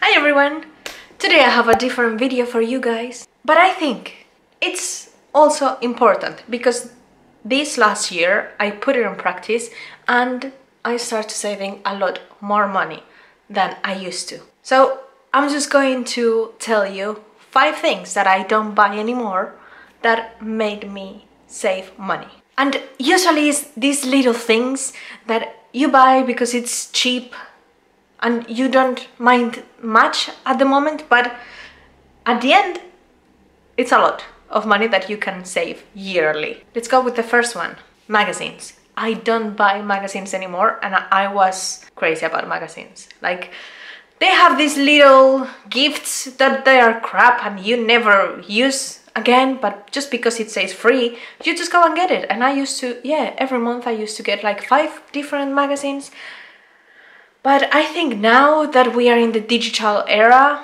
Hi everyone! Today I have a different video for you guys, but I think it's also important because this last year I put it in practice and I started saving a lot more money than I used to. So I'm just going to tell you 5 things that I don't buy anymore that made me save money. And usually it's these little things that you buy because it's cheap and you don't mind much at the moment, but at the end, it's a lot of money that you can save yearly. Let's go with the first one, magazines. I don't buy magazines anymore, and I was crazy about magazines. Like, they have these little gifts that they are crap and you never use again, but just because it says free, you just go and get it. And I used to, every month I used to get like 5 different magazines. But I think now that we are in the digital era,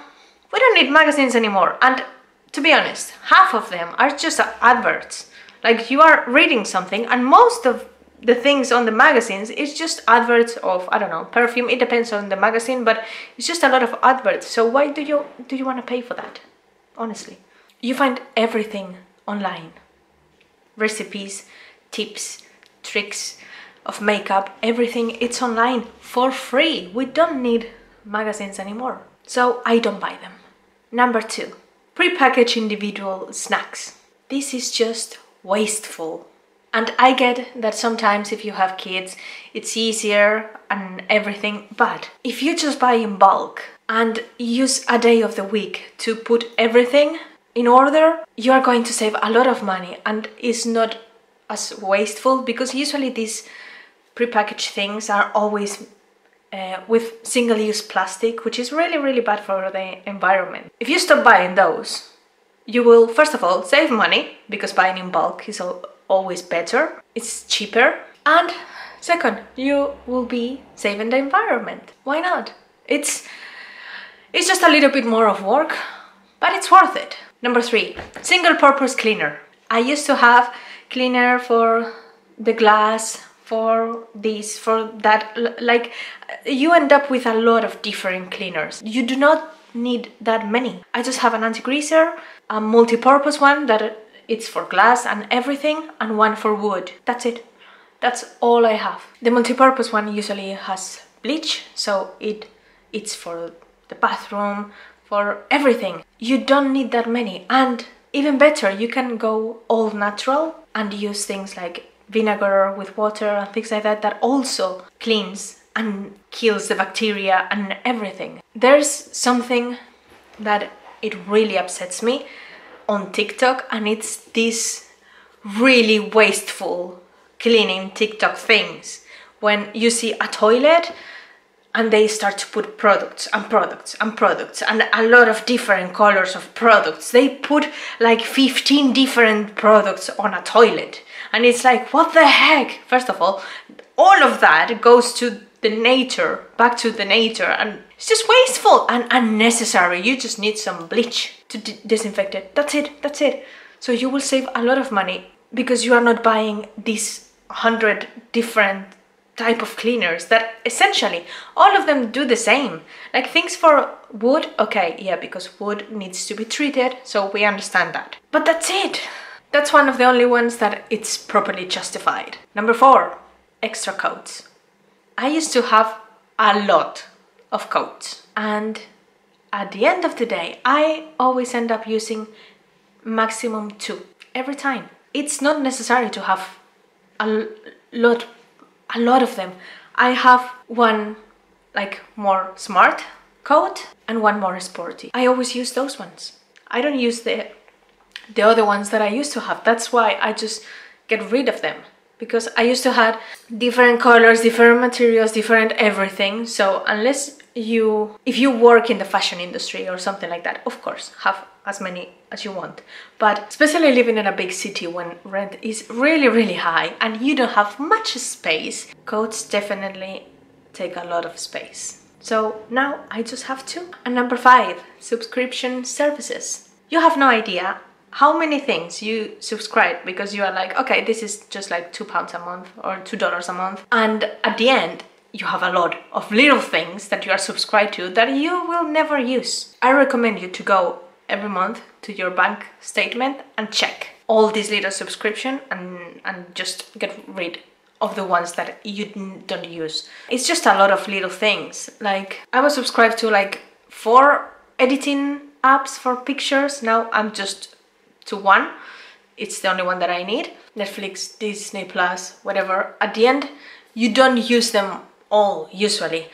we don't need magazines anymore. And to be honest, half of them are just adverts. Like, you are reading something and most of the things on the magazines is just adverts of, I don't know, perfume. It depends on the magazine, but it's just a lot of adverts. So why do you want to pay for that? Honestly. You find everything online. Recipes, tips, tricks of makeup, everything, it's online for free. We don't need magazines anymore. So I don't buy them. Number 2, prepackaged individual snacks. This is just wasteful. And I get that sometimes if you have kids, it's easier and everything, but if you just buy in bulk and use a day of the week to put everything in order, you are going to save a lot of money and it's not as wasteful, because usually these prepackaged things are always with single-use plastic, which is really bad for the environment. If you stop buying those, you will first of all save money, because buying in bulk is always better, it's cheaper, and second, you will be saving the environment. Why not? It's just a little bit more of work, but it's worth it. Number 3, single-purpose cleaner. I used to have cleaner for the glass, for this, for that. Like, you end up with a lot of different cleaners. You do not need that many. I just have an anti-greaser, a multi-purpose one that it's for glass and everything, and one for wood. That's it. That's all I have. The multi-purpose one usually has bleach, so it's for the bathroom, for everything. You don't need that many, and even better, you can go all natural and use things like vinegar with water and things like that, that also cleans and kills the bacteria and everything. There's something that it really upsets me on TikTok, and it's these really wasteful cleaning TikTok things. When you see a toilet and they start to put products and products and products and a lot of different colors of products. They put like 15 different products on a toilet. And it's like, what the heck? First of all of that goes to the nature, back to the nature, and it's just wasteful and unnecessary. You just need some bleach to disinfect it. That's it. So you will save a lot of money because you are not buying these 100 different type of cleaners that essentially all of them do the same. Like, things for wood, okay, yeah, because wood needs to be treated, so we understand that. But that's it. That's one of the only ones that it's properly justified. Number 4, extra coats. I used to have a lot of coats, and at the end of the day, I always end up using maximum 2 every time. It's not necessary to have a lot of them. I have one like more smart coat and one more sporty. I always use those ones. I don't use the other ones that I used to have. That's why I just get rid of them, because I used to have different colors, different materials, different everything. So unless if you work in the fashion industry or something like that, of course, have as many as you want. But especially living in a big city when rent is really high and you don't have much space, coats definitely take a lot of space. So now I just have 2. And number 5, subscription services. You have no idea how many things you subscribe because you are like, okay, this is just like £2 a month or $2 a month. And at the end, you have a lot of little things that you are subscribed to that you will never use. I recommend you to go every month to your bank statement and check all these little subscription and just get rid of the ones that you don't use. It's just a lot of little things. Like, I was subscribed to like 4 editing apps for pictures. Now I'm just to 1. It's the only one that I need. Netflix, Disney Plus, whatever. At the end, you don't use them all usually.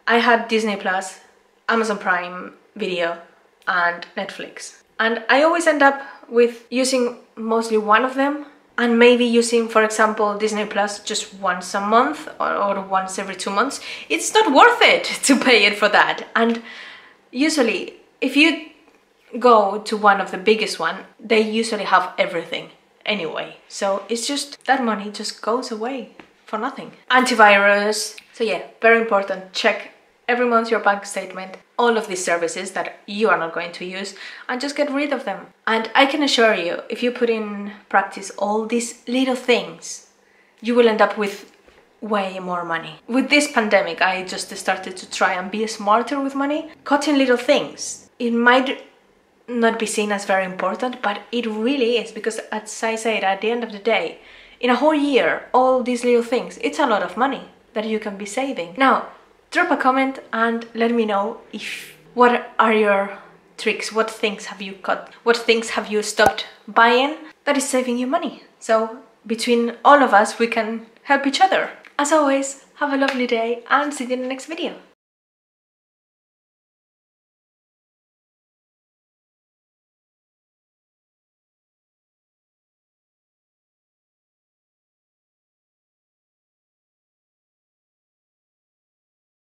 I had Disney Plus, Amazon Prime Video and Netflix. And I always end up with using mostly one of them, and maybe using, for example, Disney Plus just once a month or once every 2 months. It's not worth it to pay it for that. And usually, if you go to one of the biggest one, they usually have everything anyway. So it's just that money just goes away for nothing. Antivirus. So yeah, very important. Check every month your bank statement, all of these services that you are not going to use, and just get rid of them. And I can assure you, if you put in practice all these little things, you will end up with way more money. With this pandemic, I just started to try and be smarter with money. Cutting little things. It might not be seen as very important, but it really is, because as I said, at the end of the day, in a whole year, all these little things, it's a lot of money that you can be saving. Now, drop a comment and let me know what are your tricks, what things have you cut, what things have you stopped buying that is saving you money. So between all of us, we can help each other. As always, have a lovely day and see you in the next video.